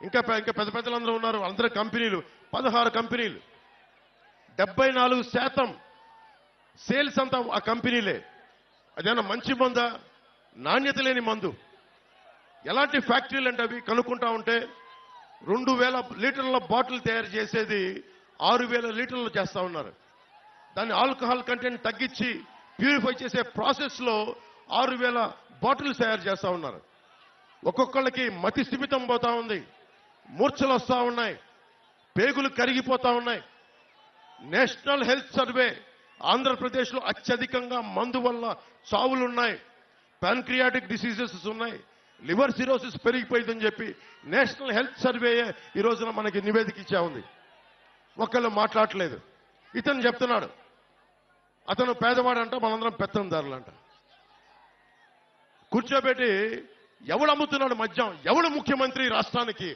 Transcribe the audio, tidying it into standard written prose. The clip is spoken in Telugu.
ఇంకా పెద్ద పెద్దలందరూ ఉన్నారు. అందరూ కంపెనీలు, 16 కంపెనీలు, 74% సేల్స్ అంతా ఆ కంపెనీలే. అదేనా మంచి మందా, నాణ్యత లేని మందు? ఎలాంటి ఫ్యాక్టరీలు అంటే అవి కనుక్కుంటా ఉంటే 2000 లీటర్ల బాటిల్ తయారు చేసేది 6000 లీటర్లు చేస్తా ఉన్నారు. దాన్ని ఆల్కహాల్ కంటెంట్ తగ్గించి ప్యూరిఫై చేసే ప్రాసెస్ లో 6000 బాటిల్స్ తయారు చేస్తా ఉన్నారు. ఒక్కొక్కళ్ళకి మతి స్థిమితం పోతా ఉంది, మూర్ఛలు వస్తా ఉన్నాయి, పేగులు కరిగిపోతా ఉన్నాయి. నేషనల్ హెల్త్ సర్వే ఆంధ్రప్రదేశ్లో అత్యధికంగా మందు వల్ల చావులున్నాయి, ప్యాన్క్రియాటిక్ డిసీజెస్ ఉన్నాయి, లివర్ సిరోసిస్ పెరిగిపోయిందని చెప్పి నేషనల్ హెల్త్ సర్వే ఈ రోజున మనకి నివేదిక ఇచ్చా ఉంది. ఒకళ్ళు మాట్లాడలేదు. ఇతను చెప్తున్నాడు అతను పేదవాడంట, మనందరం పెత్తందారులంట. కూర్చోబెట్టి ఎవడు అమ్ముతున్నాడు మద్యం, ఎవడు ముఖ్యమంత్రి రాష్ట్రానికి?